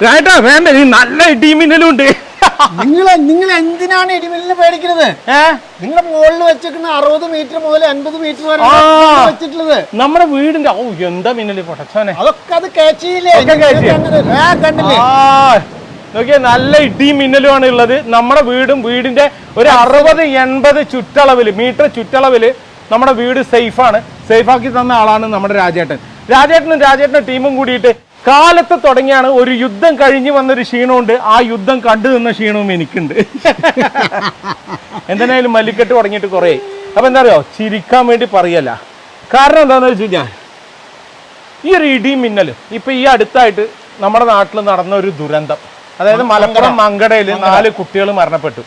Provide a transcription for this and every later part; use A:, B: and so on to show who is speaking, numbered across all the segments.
A: കേട്ടാ വേണ്ട, നല്ല ഇടിമിന്നലും ഉണ്ട്.
B: നിങ്ങൾ എന്തിനാണ് ഇടിമിന്നലിനെ പേടിക്കുന്നത്? നിങ്ങളുടെ മുകളിൽ വെച്ചിരിക്കുന്ന 60 മീറ്റർ മുതൽ 50 മീറ്റർ വരെ വെച്ചിട്ടുള്ളത്
A: നമ്മുടെ വീടിന്റെ. ഓ എന്താ മിന്നല് പൊട്ടച്ചോനെ,
B: അതൊക്കെ അത് കാച്ചില്ലേ കണ്ടില്ലേ?
A: നോക്കിയാ നല്ല ഇടിയും മിന്നലുമാണ് ഉള്ളത്. നമ്മുടെ വീടിന്റെ ഒരു 60-80 മീറ്റർ ചുറ്റളവില് നമ്മുടെ വീട് സേഫാണ്. സേഫാക്കി തന്ന ആളാണ് നമ്മുടെ രാജേട്ടനും ടീമും കൂടിയിട്ട് കാലത്ത് തുടങ്ങിയാണ്. ഒരു യുദ്ധം കഴിഞ്ഞ് വന്നൊരു ക്ഷീണമുണ്ട്, ആ യുദ്ധം കണ്ടു നിന്ന ക്ഷീണവും എനിക്കുണ്ട്. എന്തായാലും മല്ലിക്കെട്ട് തുടങ്ങിയിട്ട് കുറേ. അപ്പൊ എന്താ അറിയോ, ചിരിക്കാൻ വേണ്ടി പറയല്ല. കാരണം എന്താണെന്ന് വെച്ച് കഴിഞ്ഞാൽ ഈ ഒരു ഇടിയും മിന്നലും ഇപ്പൊ ഈ അടുത്തായിട്ട് നമ്മുടെ നാട്ടിൽ നടന്ന ഒരു ദുരന്തം, അതായത് മലപ്പുറം മങ്കടയിൽ 4 കുട്ടികൾ മരണപ്പെട്ടു.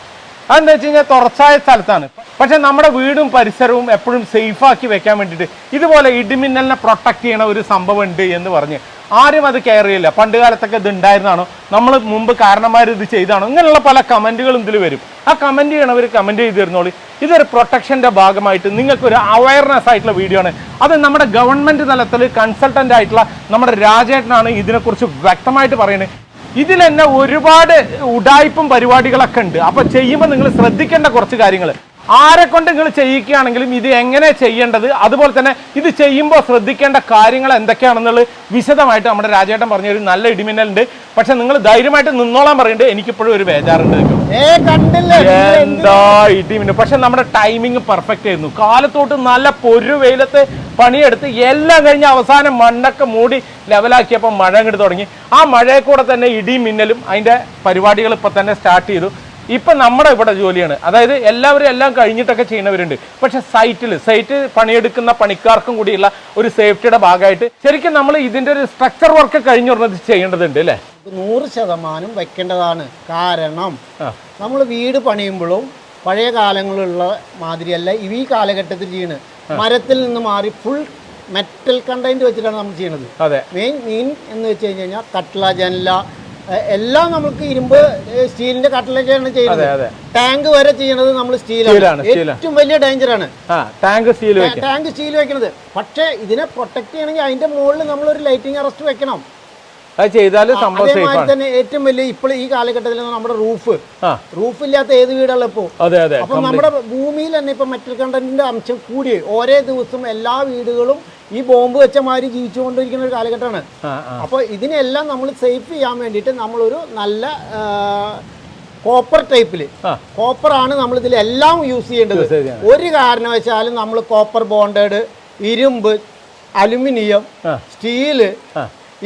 A: അതെന്താ വെച്ച് കഴിഞ്ഞാൽ തുറച്ചായ സ്ഥലത്താണ്. പക്ഷെ നമ്മുടെ വീടും പരിസരവും എപ്പോഴും സേഫാക്കി വെക്കാൻ വേണ്ടിയിട്ട് ഇതുപോലെ ഇടിമിന്നലിനെ പ്രൊട്ടക്ട് ചെയ്യണ ഒരു സംഭവം ഉണ്ട് എന്ന് പറഞ്ഞ് ആരും അത് കെയർ ചെയ്യില്ല. പണ്ട് കാലത്തൊക്കെ ഇത് ഉണ്ടായിരുന്നാണോ, നമ്മൾ മുമ്പ് കാരണന്മാർ ഇത് ചെയ്താണോ, ഇങ്ങനെയുള്ള പല കമന്റുകളും ഇതിൽ വരും. ആ കമന്റ് ചെയ്യണവർ കമന്റ് ചെയ്ത് തരുന്നോളി. ഇതൊരു പ്രൊട്ടക്ഷന്റെ ഭാഗമായിട്ട് നിങ്ങൾക്കൊരു അവയർനെസ് ആയിട്ടുള്ള വീഡിയോ ആണ്. അത് നമ്മുടെ ഗവൺമെന്റ് തലത്തിൽ കൺസൾട്ടന്റ് ആയിട്ടുള്ള നമ്മുടെ രാജേട്ടനാണ് ഇതിനെക്കുറിച്ച് വ്യക്തമായിട്ട് പറയുന്നത്. ഇതിൽ തന്നെ ഒരുപാട് ഉഡായിപ്പും പരിപാടികളൊക്കെ ഉണ്ട്. അപ്പൊ ചെയ്യുമ്പോൾ നിങ്ങൾ ശ്രദ്ധിക്കേണ്ട കുറച്ച് കാര്യങ്ങൾ, ആരെ കൊണ്ട് നിങ്ങൾ ചെയ്യിക്കുകയാണെങ്കിലും ഇത് എങ്ങനെ ചെയ്യേണ്ടത്, അതുപോലെ തന്നെ ഇത് ചെയ്യുമ്പോൾ ശ്രദ്ധിക്കേണ്ട കാര്യങ്ങൾ എന്തൊക്കെയാണെന്നുള്ളത് വിശദമായിട്ട് നമ്മുടെ രാജേട്ടൻ പറഞ്ഞൊരു നല്ല ഇടിമിന്നലുണ്ട്. പക്ഷെ നിങ്ങൾ ധൈര്യമായിട്ട് നിന്നോളാൻ പറയുന്നുണ്ട്. എനിക്കിപ്പോഴും ഒരു ബേജാറുണ്ട്. എന്താ ഇടിമിന്നൽ. പക്ഷെ നമ്മുടെ ടൈമിങ് പെർഫെക്റ്റ് ആയിരുന്നു. കാലത്തോട്ട് നല്ല പൊരു വെയിലത്ത് പണിയെടുത്ത് എല്ലാം കഴിഞ്ഞ് അവസാനം മണ്ണൊക്കെ മൂടി ലെവലാക്കിയപ്പോൾ മഴ അങ്ങോട്ട് തുടങ്ങി. ആ മഴയെ കൂടെ തന്നെ ഇടിയും മിന്നലും അതിൻ്റെ പരിപാടികൾ ഇപ്പം തന്നെ സ്റ്റാർട്ട് ചെയ്തു. ഇപ്പം നമ്മുടെ ഇവിടെ ജോലിയാണ്, അതായത് എല്ലാവരും എല്ലാം കഴിഞ്ഞിട്ടൊക്കെ ചെയ്യുന്നവരുണ്ട്. പക്ഷെ സൈറ്റ് പണിയെടുക്കുന്ന പണിക്കാർക്കും കൂടിയുള്ള ഒരു സേഫ്റ്റിയുടെ ഭാഗമായിട്ട് ശരിക്കും നമ്മൾ ഇതിൻ്റെ ഒരു സ്ട്രക്ചർ വർക്ക് കഴിഞ്ഞുള്ളത് ചെയ്യേണ്ടതുണ്ട് അല്ലേ?
B: 100% വെക്കേണ്ടതാണ്. കാരണം നമ്മൾ വീട് പണിയുമ്പോഴും പഴയ കാലങ്ങളിലുള്ള മാതിരിയല്ല ഈ കാലഘട്ടത്തിൽ ചെയ്യുന്നത്. മരത്തിൽ നിന്ന് മാറി ഫുൾ മെറ്റൽ കണ്ടന്റ് വെച്ചിട്ടാണ് നമ്മൾ ചെയ്യുന്നത്.
A: അതെ,
B: മെയിൻ എന്ന് വെച്ച് കഴിഞ്ഞാൽ കട്ട്ള, ജനല എല്ലാം നമുക്ക് ഇരുമ്പ് സ്റ്റീലിന്റെ കട്ട്ളൊക്കെയാണ് ചെയ്യുന്നത്. ടാങ്ക് വരെ ചെയ്യുന്നത് നമ്മൾ സ്റ്റീലാണ്. ഏറ്റവും വലിയ ഡേഞ്ചറാണ്
A: ടാങ്ക്
B: സ്റ്റീൽ വെക്കുന്നത്. പക്ഷേ ഇതിനെ പ്രൊട്ടക്ട് ചെയ്യണമെങ്കിൽ അതിന്റെ മുകളിൽ നമ്മൾ ഒരു ലൈറ്റിംഗ് അറസ്റ്റ് വെക്കണം. അതേമാതിരി തന്നെ ഏറ്റവും വലിയ ഇപ്പോൾ ഈ കാലഘട്ടത്തിൽ നമ്മുടെ റൂഫ് ഇല്ലാത്ത ഏത് വീടുള്ള ഇപ്പോ. അപ്പൊ നമ്മുടെ ഭൂമിയിൽ തന്നെ ഇപ്പൊ മെറ്റൽ കണ്ടന്റിന്റെ അംശം കൂടി ഓരോ ദിവസം എല്ലാ വീടുകളും ഈ ബോംബ് വെച്ച മാതിരി ജീവിച്ചുകൊണ്ടിരിക്കുന്ന ഒരു കാലഘട്ടമാണ്. അപ്പോൾ ഇതിനെല്ലാം നമ്മൾ സേഫ് ചെയ്യാൻ വേണ്ടിയിട്ട് നമ്മളൊരു നല്ല കോപ്പർ ടൈപ്പില് കോപ്പറാണ് നമ്മൾ ഇതിലെല്ലാം യൂസ് ചെയ്യേണ്ടത്. ഒരു കാരണവശാലും നമ്മൾ കോപ്പർ ബോണ്ടഡ്, ഇരുമ്പ്, അലുമിനിയം, സ്റ്റീല്,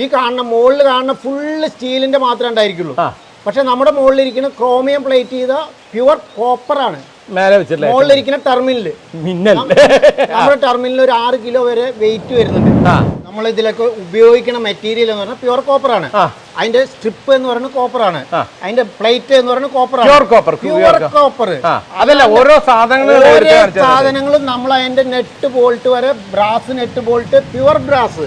B: ഈ കാണുന്ന മുകളിൽ കാണുന്ന ഫുള്ള് സ്റ്റീലിന്റെ മാത്രമേ ഉണ്ടായിരിക്കുള്ളൂ. പക്ഷെ നമ്മുടെ മുകളിലിരിക്കുന്ന ക്രോമിയം പ്ലേറ്റ് ചെയ്ത പ്യുവർ കോപ്പറാണ്. മുകളിലിരിക്കുന്ന ടെർമിനല് നമ്മുടെ ടെർമിനൽ ഒരു 6 കിലോ വരെ വെയിറ്റ് വരുന്നുണ്ട്. നമ്മൾ ഇതിലൊക്കെ ഉപയോഗിക്കുന്ന മെറ്റീരിയൽ എന്ന് പറഞ്ഞാൽ പ്യുവർ കോപ്പറാണ്. അതിന്റെ സ്ട്രിപ്പ് എന്ന് പറയുന്നത് കോപ്പറാണ്. അതിന്റെ പ്ലേറ്റ് എന്ന് പറയുന്നത് കോപ്പറാണ്. Pure copper.
A: അതല്ല, ഓരോ
B: സാധനങ്ങളും നമ്മൾ അതിന്റെ നെറ്റ് ബോൾട്ട് വരെ brass net bolt pure brass.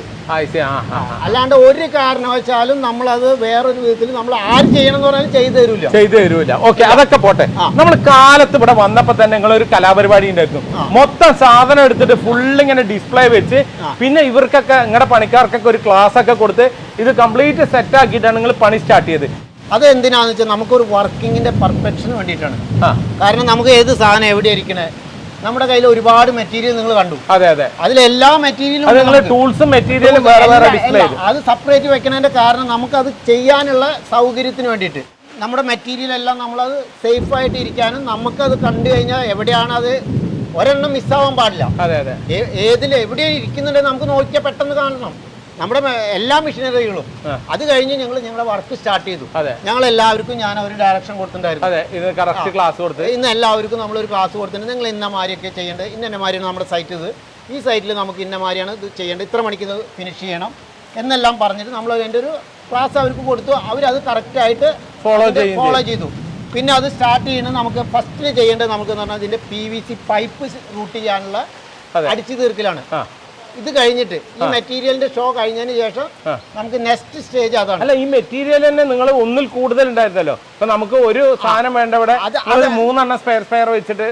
B: അല്ലാണ്ട് ഒരു കാരണവശാലും നമ്മളത് വേറൊരു വിധത്തിൽ നമ്മൾ ആര് ചെയ്യണം എന്ന് പറഞ്ഞാലും ചെയ്തു തരൂല.
A: ഓക്കെ, അതൊക്കെ പോട്ടെ. നമ്മൾ കാലത്ത് ഇവിടെ വന്നപ്പോ തന്നെ നിങ്ങളൊരു കലാപരിപാടി ഉണ്ടായിരുന്നു. മൊത്തം സാധനം എടുത്തിട്ട് ഫുൾ ഇങ്ങനെ ഡിസ്പ്ലേ വെച്ച് പിന്നെ ഇവർക്കൊക്കെ നിങ്ങളുടെ പണിക്കാർക്കൊക്കെ ഒരു ക്ലാസ് ഒക്കെ കൊടുത്ത് ഇത് കംപ്ലീറ്റ് സെറ്റ് ആക്കിയിട്ടാണ് നിങ്ങൾ പണി സ്റ്റാർട്ട് ചെയ്ത്.
B: അത് എന്തിനാന്ന് വെച്ചാൽ നമുക്കൊരു വർക്കിങ്ങിന്റെ പെർഫെക്ഷന് വേണ്ടിയിട്ടാണ്. കാരണം നമുക്ക് ഏത് സാധനം എവിടെ ഇരിക്കണേ, നമ്മുടെ കയ്യിൽ ഒരുപാട് മെറ്റീരിയൽ നിങ്ങൾ കണ്ടു. അതിലെല്ലാ മെറ്റീരിയലും
A: ടൂൾസും മെറ്റീരിയലും
B: അത് സെപ്പറേറ്റ് വെക്കുന്നതിന്റെ കാരണം നമുക്കത് ചെയ്യാനുള്ള സൗകര്യത്തിന് വേണ്ടിയിട്ട് നമ്മുടെ മെറ്റീരിയൽ എല്ലാം നമ്മളത് സേഫ് ആയിട്ട് ഇരിക്കാനും നമുക്കത് കണ്ടു കഴിഞ്ഞാൽ എവിടെയാണ് അത് ഒരെണ്ണം മിസ്സാവാൻ പാടില്ല. എവിടെയാണ് ഇരിക്കുന്നുണ്ടെങ്കിൽ നമുക്ക് നോക്കിയാൽ പെട്ടെന്ന് കാണണം നമ്മുടെ എല്ലാ മെഷീനറികളും. അത് കഴിഞ്ഞ് ഞങ്ങളുടെ വർക്ക് സ്റ്റാർട്ട് ചെയ്തു. ഞങ്ങൾ എല്ലാവർക്കും ഞാൻ ഒരു ഡയറക്ഷൻ കൊടുത്തിട്ടുണ്ടായിരുന്നു. ഇന്ന് എല്ലാവർക്കും നമ്മളൊരു ക്ലാസ് കൊടുത്തിട്ടുണ്ട്. നിങ്ങൾ ഇന്ന മാതിരിയൊക്കെ ചെയ്യേണ്ടത്, ഇന്ന മാതിരിയാണ് നമ്മുടെ സൈറ്റ്. ഈ സൈറ്റിൽ നമുക്ക് ഇന്ന മാതിരിയാണ് ഇത് ചെയ്യേണ്ടത്, ഇത്ര മണിക്ക് ഇത് ഫിനിഷ് ചെയ്യണം എന്നെല്ലാം പറഞ്ഞിട്ട് നമ്മൾ അതിൻ്റെ ഒരു ക്ലാസ് അവർക്ക് കൊടുത്തു. അവരത് കറക്റ്റായിട്ട് ഫോളോ ചെയ്തു. പിന്നെ അത് സ്റ്റാർട്ട് ചെയ്യുന്നത് നമുക്ക് ഫസ്റ്റിന് ചെയ്യേണ്ടത് നമുക്ക് എന്ന് പറഞ്ഞാൽ ഇതിൻ്റെ PVC പൈപ്പ് റൂട്ട് ചെയ്യാനുള്ള അടിച്ചു തീർക്കലാണ്. ഇത് കഴിഞ്ഞിട്ട് ഈ മെറ്റീരിയലിന്റെ ഷോ കഴിഞ്ഞതിന് ശേഷം നമുക്ക് നെക്സ്റ്റ് സ്റ്റേജ് അതാണ്.
A: അല്ല, ഈ മെറ്റീരിയൽ തന്നെ നിങ്ങൾ ഒന്നിൽ കൂടുതൽ ഉണ്ടായിരുന്നല്ലോ. ഇപ്പൊ നമുക്ക് ഒരു സാധനം വേണ്ട ഇവിടെ 3 സ്പെയർ വെച്ചിട്ട്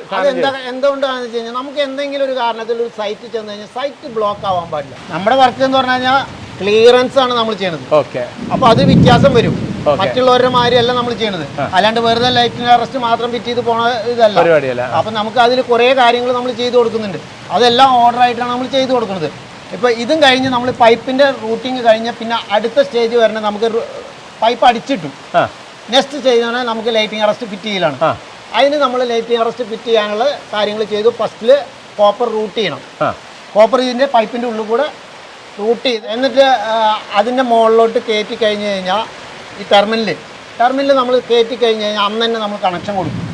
B: എന്തുകൊണ്ടാണെന്ന് വെച്ച് കഴിഞ്ഞാൽ നമുക്ക് എന്തെങ്കിലും ഒരു കാരണത്തിൽ ഒരു സൈറ്റ് ചെന്ന് കഴിഞ്ഞാൽ സൈറ്റ് ബ്ലോക്ക് ആവാൻ പാടില്ല. നമ്മുടെ വർക്ക് എന്ന് പറഞ്ഞു കഴിഞ്ഞാൽ ക്ലിയറൻസ് ആണ് നമ്മൾ ചെയ്യുന്നത്.
A: ഓക്കെ,
B: അപ്പൊ അത് വ്യത്യാസം വരും. മറ്റുള്ളവരുടെ മാതിരിയല്ല നമ്മൾ ചെയ്യണത്. അല്ലാണ്ട് വെറുതെ ലൈറ്റിംഗ് അറസ്റ്റ് മാത്രം ഫിറ്റ് ചെയ്ത് പോണ ഇതല്ല. അപ്പൊ നമുക്ക് അതിൽ കുറേ കാര്യങ്ങൾ നമ്മൾ ചെയ്തു കൊടുക്കുന്നുണ്ട്. അതെല്ലാം ഓർഡർ ആയിട്ടാണ് നമ്മൾ ചെയ്തു കൊടുക്കുന്നത്. ഇപ്പൊ ഇതും കഴിഞ്ഞ് നമ്മൾ പൈപ്പിന്റെ റൂട്ടിങ് കഴിഞ്ഞ് പിന്നെ അടുത്ത സ്റ്റേജ് വരണേ നമുക്ക് പൈപ്പ് അടിച്ചിട്ടു. നെക്സ്റ്റ് ചെയ്യുന്ന നമുക്ക് ലൈറ്റിംഗ് അറസ്റ്റ് ഫിറ്റ് ചെയ്യലാണ്. അതിന് നമ്മൾ ലൈറ്റിംഗ് അറസ്റ്റ് ഫിറ്റ് ചെയ്യാനുള്ള കാര്യങ്ങൾ ചെയ്തു. ഫസ്റ്റിൽ കോപ്പർ റൂട്ട് ചെയ്യണം. കോപ്പർ ഇതിൻ്റെ പൈപ്പിൻ്റെ ഉള്ളിൽ കൂടെ റൂട്ട് ചെയ്ത് എന്നിട്ട് അതിൻ്റെ മുകളിലോട്ട് കയറ്റി കഴിഞ്ഞ് കഴിഞ്ഞാൽ ഈ ടെർമിനൽ നമ്മൾ കയറ്റി കഴിഞ്ഞ് കഴിഞ്ഞാൽ അന്ന് തന്നെ നമ്മൾ കണക്ഷൻ കൊടുക്കും.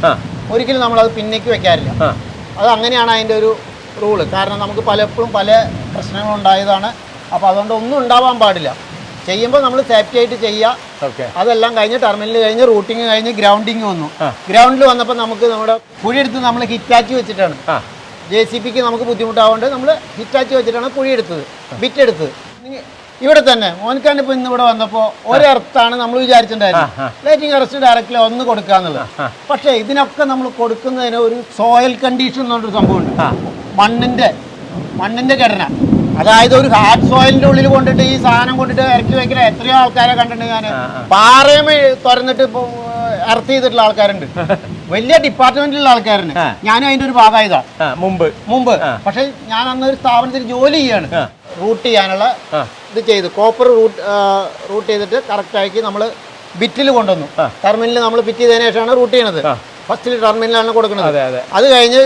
B: ഒരിക്കലും നമ്മളത് പിന്നേക്ക് വെക്കാറില്ല. അത് അങ്ങനെയാണ് അതിൻ്റെ ഒരു റൂള്. കാരണം നമുക്ക് പലപ്പോഴും പല പ്രശ്നങ്ങളുണ്ടായതാണ്. അപ്പോൾ അതുകൊണ്ട് ഒന്നും ഉണ്ടാവാൻ പാടില്ല. ചെയ്യുമ്പോൾ നമ്മൾ സേഫ്റ്റി ആയിട്ട് ചെയ്യുക. അതെല്ലാം കഴിഞ്ഞ് ടെർമിനൽ കഴിഞ്ഞ് റൂട്ടിങ് കഴിഞ്ഞ് ഗ്രൗണ്ടിങ് വന്നു. ഗ്രൗണ്ടിൽ വന്നപ്പോൾ നമുക്ക് നമ്മുടെ കുഴിയെടുത്ത് നമ്മൾ ഹിറ്റാച്ചി വെച്ചിട്ടാണ്. JCBക്ക് നമുക്ക് ബുദ്ധിമുട്ടാവുകൊണ്ട് നമ്മൾ ഹിറ്റാച്ചി വെച്ചിട്ടാണ് കുഴിയെടുത്തത്, ബിറ്റെടുത്തത്. ഇവിടെ തന്നെ മോൻകാണ്ട് ഇപ്പോൾ ഇന്ന് ഇവിടെ വന്നപ്പോൾ ഒരെർത്താണ് നമ്മൾ വിചാരിച്ചിട്ടുണ്ടായിരുന്നു ലൈറ്റിംഗ് അറസ്റ്റ് ഡയറക്റ്റ്ലി ഒന്ന് കൊടുക്കാന്നുള്ളത്. പക്ഷേ ഇതിനൊക്കെ നമ്മൾ കൊടുക്കുന്നതിന് ഒരു സോയിൽ കണ്ടീഷൻ എന്നൊരു സംഭവമുണ്ട്. മണ്ണിൻ്റെ ഘടന. അതായത് ഒരു ഹാർഡ് സോയിലിന്റെ ഉള്ളിൽ കൊണ്ടിട്ട് ഈ സാധനം കൊണ്ടിട്ട് ഇറക്കി വയ്ക്കുന്ന എത്രയോ ആൾക്കാരെ കണ്ടിട്ടുണ്ട് ഞാൻ. പാറയമേ തുറന്നിട്ട് ഇപ്പോൾ എർത്ത് ചെയ്തിട്ടുള്ള ആൾക്കാരുണ്ട്. വലിയ ഡിപ്പാർട്ട്മെന്റിലുള്ള ആൾക്കാരുണ്ട്. ഞാനും അതിന്റെ ഒരു ഭാഗമായതാണ് മുമ്പ്. പക്ഷെ ഞാൻ അന്നൊരു സ്ഥാപനത്തിൽ ജോലി ചെയ്യാണ്. റൂട്ട് ചെയ്യാനുള്ള ഇത് ചെയ്തു. കോപ്പർ റൂട്ട് ചെയ്തിട്ട് കറക്റ്റാക്കി നമ്മൾ ബിറ്റിൽ കൊണ്ടുവന്നു. ടെർമിനൽ നമ്മൾ ഫിറ്റ് ചെയ്തതിനു ശേഷമാണ് റൂട്ട് ചെയ്യണത്. ഫസ്റ്റിൽ ടെർമിനലാണ് കൊടുക്കുന്നത്. അത് കഴിഞ്ഞ്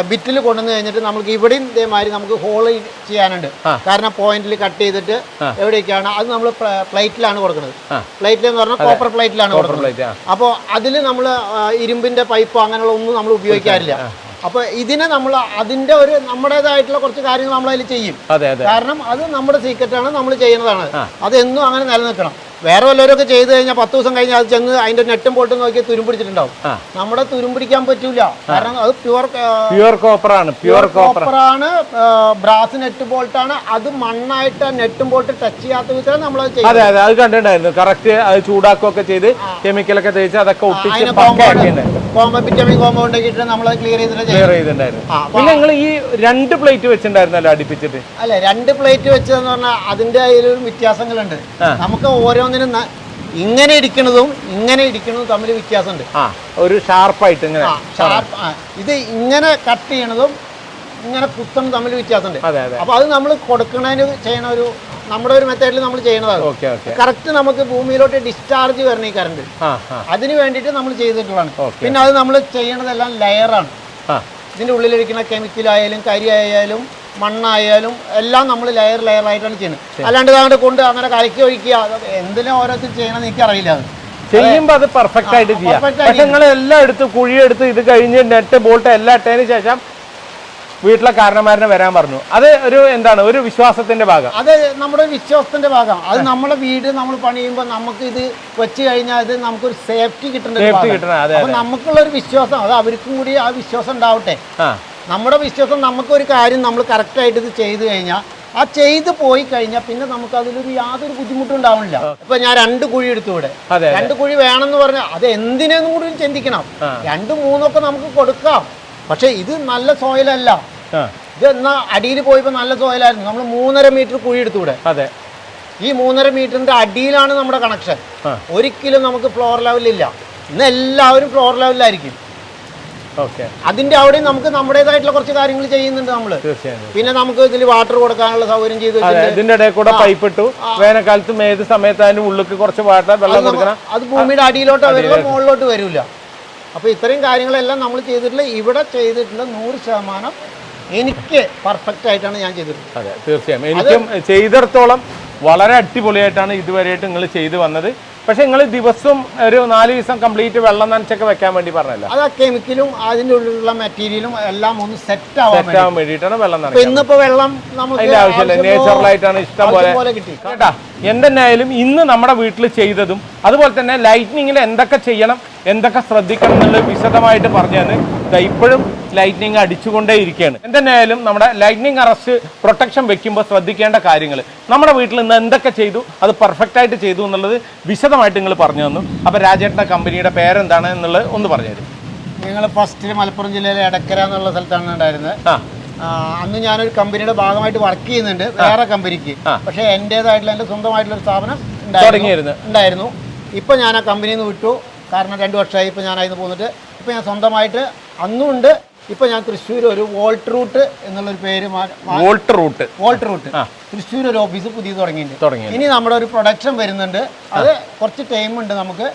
B: ബിറ്റിൽ കൊണ്ടുവന്ന് കഴിഞ്ഞിട്ട് നമുക്ക് ഇവിടെയും ഇതേമാതിരി നമുക്ക് ഹോൾ ചെയ്യാനുണ്ട്. കാരണം പോയിന്റിൽ കട്ട് ചെയ്തിട്ട് എവിടേക്കാണ് അത് നമ്മൾ പ്ലേറ്റിലാണ് കൊടുക്കുന്നത്. പ്ലേറ്റിൽ എന്ന് പറഞ്ഞാൽ കോപ്പർ പ്ലേറ്റിലാണ് കൊടുക്കുന്നത്. അപ്പോൾ അതിൽ നമ്മൾ ഇരുമ്പിന്റെ പൈപ്പോ അങ്ങനെയുള്ള ഒന്നും നമ്മൾ ഉപയോഗിക്കാറില്ല. അപ്പോൾ ഇതിനെ നമ്മൾ അതിന്റെ ഒരു നമ്മുടേതായിട്ടുള്ള കുറച്ച് കാര്യങ്ങൾ നമ്മൾ അതിൽ ചെയ്യും. കാരണം അത് നമ്മുടെ സീക്രട്ടാണ്, നമ്മൾ ചെയ്യുന്നതാണ്. അതെന്നും അങ്ങനെ നിലനിൽക്കണം. വേറെ വല്ലവരൊക്കെ ചെയ്ത് കഴിഞ്ഞാൽ 10 ദിവസം കഴിഞ്ഞാൽ അത് ചെന്ന് അതിന്റെ നെട്ടും ബോൾട്ടും നോക്കി തുരുമ്പിടിച്ചിട്ടുണ്ടാവും. നമ്മുടെ തുരുമ്പിടിക്കാൻ പറ്റൂല. കാരണം അത് പ്യുവർ കോപ്പറാണ്, ബ്രാസ് നെറ്റ് ബോൾട്ടാണ്. അത് മണ്ണായിട്ട് നെട്ടും ബോൾട്ട് ടച്ച് ചെയ്യാത്ത വിധത്തിൽ നമ്മൾ അത് ചെയ്യും.
A: അത് കണ്ടിട്ടുണ്ടായിരുന്നു. കറക്റ്റ് അത് ചൂടാക്കുകയൊക്കെ ചെയ്ത് കെമിക്കലൊക്കെ തേച്ച് അതൊക്കെ
B: വിറ്റാമിൻ കോമ്പൗണ്ട് ഇട്ട് നമ്മൾ ക്ലിയർ ചെയ്തിട്ടുണ്ടായിരുന്നു.
A: പിന്നെ നിങ്ങൾ ഈ 2 പ്ലേറ്റ് വെച്ചിട്ടുണ്ടായിരുന്നല്ലോ അടുപ്പിച്ചിട്ട്?
B: അല്ല, 2 പ്ലേറ്റ് വെച്ചതെന്ന് പറഞ്ഞാൽ അതിന്റെ അതിലൊരു വ്യത്യാസങ്ങളുണ്ട്. നമുക്ക് ഓരോന്നിനും ഇങ്ങനെ ഇരിക്കുന്നതും തമ്മിൽ വ്യത്യാസമുണ്ട്.
A: ഒരു ഷാർപ്പായിട്ട്
B: ഇത് ഇങ്ങനെ കട്ട് ചെയ്യണതും ഇങ്ങനെ കുത്തണം തമ്മിൽ വ്യത്യാസമുണ്ട്. അപ്പൊ അത് നമ്മൾ കൊടുക്കണതിന് ചെയ്യണ ഒരു നമ്മുടെ ഒരു മെത്തേഡിൽ നമ്മൾ ചെയ്യണതാണ്. കറക്റ്റ് നമുക്ക് ഭൂമിയിലോട്ട് ഡിസ്ചാർജ് വരണ ഈ കറണ്ട്, അതിന് വേണ്ടിയിട്ട് നമ്മൾ ചെയ്തിട്ടുള്ളതാണ്. പിന്നെ അത് നമ്മൾ ചെയ്യണതെല്ലാം ലെയറാണ്. ഇതിന്റെ ഉള്ളിലിരിക്കുന്ന കെമിക്കലായാലും കരി ആയാലും മണ്ണായാലും എല്ലാം നമ്മൾ ലെയറായിട്ടാണ് ചെയ്യുന്നത്. അല്ലാണ്ട് അങ്ങോട്ട് കൊണ്ട് അങ്ങനെ കലക്കി ഒഴിക്കുക എന്തിനാ ഓരോരുത്തർ ചെയ്യണമെന്ന് എനിക്കറിയില്ല. അത്
A: ചെയ്യുമ്പോൾ അത് പെർഫെക്റ്റ് ആയിട്ട് ചെയ്യാം. പക്ഷെ നിങ്ങൾ എല്ലാം എടുത്ത് കുഴിയെടുത്ത് ഇത് കഴിഞ്ഞ് നെറ്റ് ബോൾട്ട് എല്ലാം ഇട്ടതിന് ശേഷം വീട്ടിലെ കാരണന്മാരനെ വരാൻ പറഞ്ഞു. അത് ഒരു എന്താണ്, ഒരു വിശ്വാസത്തിന്റെ ഭാഗം.
B: അത് നമ്മുടെ വിശ്വാസത്തിന്റെ ഭാഗം. അത് നമ്മുടെ വീട് നമ്മൾ പണിയുമ്പോൾ നമുക്ക് ഇത് വെച്ച് കഴിഞ്ഞാൽ അത് നമുക്കൊരു സേഫ്റ്റി കിട്ടണം. അപ്പൊ നമുക്കുള്ള ഒരു വിശ്വാസം, അത് അവർക്കും കൂടി ആ വിശ്വാസം ഉണ്ടാവട്ടെ. നമ്മുടെ വിശ്വാസം, നമുക്കൊരു കാര്യം നമ്മൾ കറക്റ്റായിട്ട് ഇത് ചെയ്തു കഴിഞ്ഞാൽ ആ ചെയ്ത് പോയി കഴിഞ്ഞാൽ പിന്നെ നമുക്ക് അതിലൊരു യാതൊരു ബുദ്ധിമുട്ടും ഉണ്ടാവില്ല. ഇപ്പൊ ഞാൻ 2 കുഴി എടുത്തു ഇവിടെ. 2 കുഴി വേണമെന്ന് പറഞ്ഞാൽ അത് എന്തിനെന്നും കൂടി ചിന്തിക്കണം. 2, 3 ഒക്കെ നമുക്ക് കൊടുക്കാം. പക്ഷെ ഇത് നല്ല സോയിലല്ല. ഇത് എന്നാ അടിയിൽ പോയപ്പോൾ നല്ല സോയിലായിരുന്നു. നമ്മൾ 3.5 മീറ്റർ കുഴി എടുത്തൂടെ. ഈ 3.5 മീറ്ററിന്റെ അടിയിലാണ് നമ്മുടെ കണക്ഷൻ. ഒരിക്കലും നമുക്ക് ഫ്ലോർ ലെവലില്ല. ഇന്ന് എല്ലാവരും ഫ്ലോർ ലെവലിലായിരിക്കും. അതിന്റെ അവിടെയും നമുക്ക് നമ്മുടേതായിട്ടുള്ള കുറച്ച് കാര്യങ്ങൾ ചെയ്യുന്നുണ്ട് നമ്മള്. പിന്നെ നമുക്ക് ഇതിൽ വാട്ടർ കൊടുക്കാനുള്ള സൗകര്യം ചെയ്തു.
A: ഇതിന്റെ ഇടയിൽ കൂടെ പൈപ്പ് ഇട്ടു. വേനൽക്കാലത്തും ഏത് സമയത്ത് അതിന്റെ ഉള്ളിൽ കുറച്ച് വെള്ളം കൊടുക്കണം.
B: അത് ഭൂമിയുടെ അടിയിലോട്ടോ വരില്ല, മുകളിലോട്ട് വരില്ല. അപ്പോൾ ഇത്രയും കാര്യങ്ങളെല്ലാം നമ്മൾ ചെയ്തിട്ടുള്ള ഇവിടെ ചെയ്തിട്ടുള്ള 100% എനിക്ക് പെർഫെക്റ്റ് ആയിട്ടാണ് ഞാൻ ചെയ്തിട്ടുള്ളത്.
A: അതെ, തീർച്ചയായും എനിക്കും ചെയ്തിടത്തോളം വളരെ അടിപൊളിയായിട്ടാണ് ഇതുവരെയായിട്ട് നിങ്ങൾ ചെയ്തു വന്നത്. പക്ഷെ നിങ്ങൾ ദിവസം ഒരു 4 ദിവസം കംപ്ലീറ്റ് വെള്ളം നനച്ചൊക്കെ വെക്കാൻ വേണ്ടി പറഞ്ഞല്ലോ.
B: അത് ആ കെമിക്കലും അതിൻ്റെ ഉള്ളിലുള്ള മെറ്റീരിയലും എല്ലാം ഒന്ന് സെറ്റ് ആവാൻ
A: വേണ്ടിയിട്ടാണ് വെള്ളം നനച്ചത്.
B: ഇന്നിപ്പോ വെള്ളം നമുക്ക്
A: ആവശ്യമില്ല, നേച്ചുറലായിട്ടാണ് ഇഷ്ടം പോലെ
B: കിട്ടി
A: കേട്ടാ. എന്തെന്നായാലും ഇന്ന് നമ്മുടെ വീട്ടിൽ ചെയ്തതും അതുപോലെ തന്നെ ലൈറ്റ്നിങ്ങിൽ എന്തൊക്കെ ചെയ്യണം, എന്തൊക്കെ ശ്രദ്ധിക്കണം എന്നുള്ളത് വിശദമായിട്ട് പറഞ്ഞു തന്ന് ഇപ്പോഴും ലൈറ്റ്നിങ് അടിച്ചുകൊണ്ടേ ഇരിക്കുകയാണ്. എന്തെന്നായാലും നമ്മുടെ ലൈറ്റ്നിങ് അറസ്റ്റ് പ്രൊട്ടക്ഷൻ വെക്കുമ്പോൾ ശ്രദ്ധിക്കേണ്ട കാര്യങ്ങൾ നമ്മുടെ വീട്ടിൽ നിന്ന് എന്തൊക്കെ ചെയ്തു, അത് പെർഫെക്റ്റ് ആയിട്ട് ചെയ്തു എന്നുള്ളത് വിശദമായിട്ട് നിങ്ങൾ പറഞ്ഞു തന്നു. അപ്പോൾ രാജേട്ടൻ്റെ കമ്പനിയുടെ പേരെന്താണ് എന്നുള്ളത് ഒന്ന് പറഞ്ഞു തരും.
B: ഞങ്ങൾ ഫസ്റ്റ് മലപ്പുറം ജില്ലയിലെ എടക്കര എന്നുള്ള സ്ഥലത്താണ് ഉണ്ടായിരുന്നത്. അന്ന് ഞാനൊരു കമ്പനിയുടെ ഭാഗമായിട്ട് വർക്ക് ചെയ്യുന്നുണ്ട് വേറെ കമ്പനിക്ക്. പക്ഷേ എൻ്റേതായിട്ടുള്ള എൻ്റെ സ്വന്തമായിട്ടുള്ള ഒരു സ്ഥാപനം ഉണ്ടായിരുന്നു. ഇപ്പോൾ ഞാൻ ആ കമ്പനിയിൽ നിന്ന് വിട്ടു. കാരണം 2 വർഷമായി ഇപ്പോൾ ഞാൻ അതിന് പോന്നിട്ട്. ഇപ്പോൾ ഞാൻ സ്വന്തമായിട്ട് അന്നുണ്ട്. ഇപ്പോൾ ഞാൻ തൃശ്ശൂർ ഒരു വോൾട്ട് റൂട്ട് എന്നുള്ളൊരു പേര് വോൾട്ട് റൂട്ട് തൃശ്ശൂർ ഒരു ഓഫീസ് പുതിയത് തുടങ്ങിയിട്ടുണ്ട്. ഇനി നമ്മുടെ ഒരു പ്രൊഡക്ഷൻ വരുന്നുണ്ട്. അത് കുറച്ച് ടൈം ഉണ്ട് നമുക്ക്,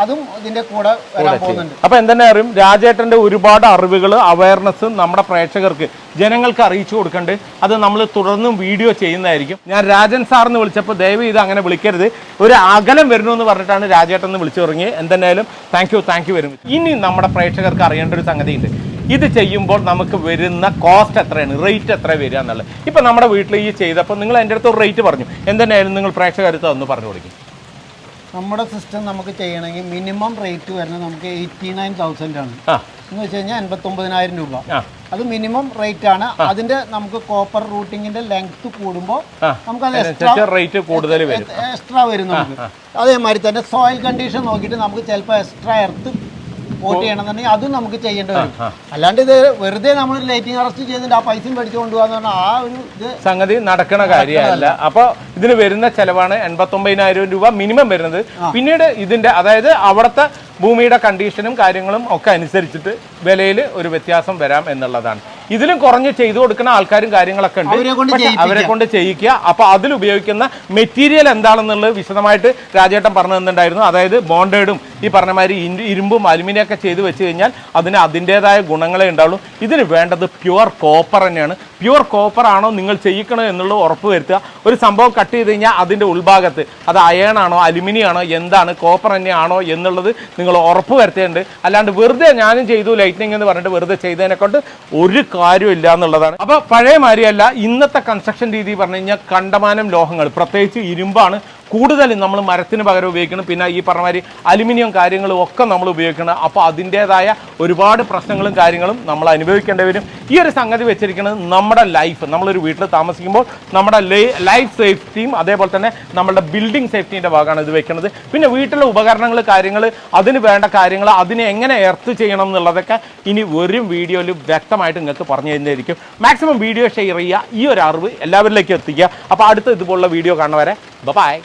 B: അതും ഇതിന്റെ കൂടെ വരാൻ പോകുന്നുണ്ട്.
A: അപ്പൊ എന്തെന്നെ അറിയും, രാജേട്ടന്റെ ഒരുപാട് അറിവുകൾ അവയർനെസ് നമ്മുടെ പ്രേക്ഷകർക്ക് ജനങ്ങൾക്ക് അറിയിച്ചു കൊടുക്കണ്ട്. അത് നമ്മൾ തുടർന്നും വീഡിയോ ചെയ്യുന്നതായിരിക്കും. ഞാൻ രാജൻ സാറിന് വിളിച്ചപ്പോൾ ദയവ് ഇത് അങ്ങനെ വിളിക്കരുത്, ഒരു അകലം വരുന്നു പറഞ്ഞിട്ടാണ് രാജേട്ടൻ എന്ന് വിളിച്ചു തുടങ്ങി. എന്തെന്നായാലും താങ്ക് യു വരും. ഇനി നമ്മുടെ പ്രേക്ഷകർക്ക് അറിയേണ്ട ഒരു സംഗതിയുണ്ട്. ഇത് ചെയ്യുമ്പോൾ നമുക്ക് വരുന്ന കോസ്റ്റ് എത്രയാണ്, റേറ്റ് എത്ര വരിക എന്നുള്ളത്. ഇപ്പം നമ്മുടെ വീട്ടിൽ ഈ ചെയ്തപ്പോൾ നിങ്ങൾ എൻ്റെ അടുത്ത് ഒരു റേറ്റ് പറഞ്ഞു. എന്തെന്നായാലും നിങ്ങൾ പ്രേക്ഷകർക്ക് ഒന്ന് പറഞ്ഞു കൊടുക്കും.
B: നമ്മുടെ സിസ്റ്റം നമുക്ക് ചെയ്യണമെങ്കിൽ മിനിമം റേറ്റ് വരുന്നത് നമുക്ക് 89,000 ആണ്. എന്ന് വെച്ച് കഴിഞ്ഞാൽ 89,000 രൂപ. അത് മിനിമം റേറ്റ് ആണ്. അതിന്റെ നമുക്ക് കോപ്പർ റൂട്ടിങ്ങിന്റെ ലെങ്ത് കൂടുമ്പോൾ നമുക്ക് അത് എക്സ്ട്രാ വരും നമുക്ക്. അതേമാതിരി തന്നെ സോയിൽ കണ്ടീഷൻ നോക്കിയിട്ട് നമുക്ക് ചിലപ്പോൾ എക്സ്ട്രാ എർത്ത് വോട്ട് ചെയ്യണമെന്നുണ്ടെങ്കിൽ അതും നമുക്ക് ചെയ്യേണ്ടി വരും. അല്ലാണ്ട് ഇത് വെറുതെ നമ്മൾ ലൈറ്റിംഗ് അറസ്റ്റ് ചെയ്തിട്ട് ആ പൈസ മേടിച്ചു കൊണ്ടുപോകാന്ന് പറഞ്ഞാൽ ആ ഒരു ഇത്
A: സംഗതി നടക്കണ കാര്യമല്ല. അപ്പൊ ഇതിന് വരുന്ന ചെലവാണ് 89,000 രൂപ മിനിമം വരുന്നത്. പിന്നീട് ഇതിന്റെ അതായത് അവിടുത്തെ ഭൂമിയുടെ കണ്ടീഷനും കാര്യങ്ങളും ഒക്കെ അനുസരിച്ചിട്ട് വിലയിൽ ഒരു വ്യത്യാസം വരാം എന്നുള്ളതാണ്. ഇതിലും കുറഞ്ഞ് ചെയ്തു കൊടുക്കുന്ന ആൾക്കാരും കാര്യങ്ങളൊക്കെ ഉണ്ട്, അവരെ കൊണ്ട് ചെയ്യിക്കുക. അപ്പൊ അതിൽ ഉപയോഗിക്കുന്ന മെറ്റീരിയൽ എന്താണെന്നുള്ളത് വിശദമായിട്ട് രാജേട്ടൻ പറഞ്ഞു തന്നിട്ടുണ്ടായിരുന്നു. അതായത് ബോണ്ടേഡും ഈ പറഞ്ഞ മാതിരി ഇരുമ്പും അലുമിനിയം ഒക്കെ ചെയ്ത് വെച്ച് കഴിഞ്ഞാൽ അതിന് അതിൻ്റെതായ ഗുണങ്ങളെ ഉണ്ടാവുള്ളൂ. ഇതിന് വേണ്ടത് പ്യുവർ കോപ്പർ തന്നെയാണ്. പ്യുവർ കോപ്പർ ആണോ നിങ്ങൾ ചെയ്യിക്കണം എന്നുള്ളത് ഉറപ്പ് വരുത്തുക. ഒരു സംഭവം കട്ട് ചെയ്ത് കഴിഞ്ഞാൽ അതിൻ്റെ ഉൾഭാഗത്ത് അത് അയൺ ആണോ അലുമിനിയം ആണോ എന്താണ് കോപ്പർ തന്നെയാണോ എന്നുള്ളത് നിങ്ങൾ ഉറപ്പ് വരുത്തേണ്ടത്. അല്ലാണ്ട് വെറുതെ ഞാനും ചെയ്തു ലൈറ്റ്നിങ് എന്ന് പറഞ്ഞിട്ട് വെറുതെ ചെയ്തതിനെ കൊണ്ട് ഒരു കാര്യമില്ല എന്നുള്ളതാണ്. അപ്പോൾ പഴയ മാതിരിയല്ല ഇന്നത്തെ കൺസ്ട്രക്ഷൻ രീതി പറഞ്ഞു കഴിഞ്ഞാൽ കണ്ടമാനം ലോഹങ്ങൾ, പ്രത്യേകിച്ച് ഇരുമ്പാണ് കൂടുതലും നമ്മൾ മരത്തിന് പകരം ഉപയോഗിക്കണം. പിന്നെ ഈ പറഞ്ഞ മാതിരി അലുമിനിയം കാര്യങ്ങളും ഒക്കെ നമ്മൾ ഉപയോഗിക്കണം. അപ്പോൾ അതിൻ്റേതായ ഒരുപാട് പ്രശ്നങ്ങളും കാര്യങ്ങളും നമ്മൾ അനുഭവിക്കേണ്ടി വരും. ഈ ഒരു സംഗതി വെച്ചിരിക്കുന്നത് നമ്മുടെ ലൈഫ്, നമ്മളൊരു വീട്ടിൽ താമസിക്കുമ്പോൾ നമ്മുടെ ലൈഫ് സേഫ്റ്റിയും അതേപോലെ തന്നെ നമ്മുടെ ബിൽഡിംഗ് സേഫ്റ്റീൻ്റെ ഭാഗമാണ് ഇത് വെക്കുന്നത്. പിന്നെ വീട്ടിലെ ഉപകരണങ്ങൾ കാര്യങ്ങൾ അതിന് വേണ്ട കാര്യങ്ങൾ അതിനെ എങ്ങനെ എർത്ത് ചെയ്യണം എന്നുള്ളതൊക്കെ ഇനി വരും വീഡിയോയിൽ വ്യക്തമായിട്ട് നിങ്ങൾക്ക് പറഞ്ഞു തരുന്നതായിരിക്കും. മാക്സിമം വീഡിയോ ഷെയർ ചെയ്യുക, ഈ ഒരു അറിവ് എല്ലാവരിലേക്കും എത്തിക്കുക. അപ്പോൾ അടുത്ത ഇതുപോലുള്ള വീഡിയോ കാണുന്നവരെ ബൈ.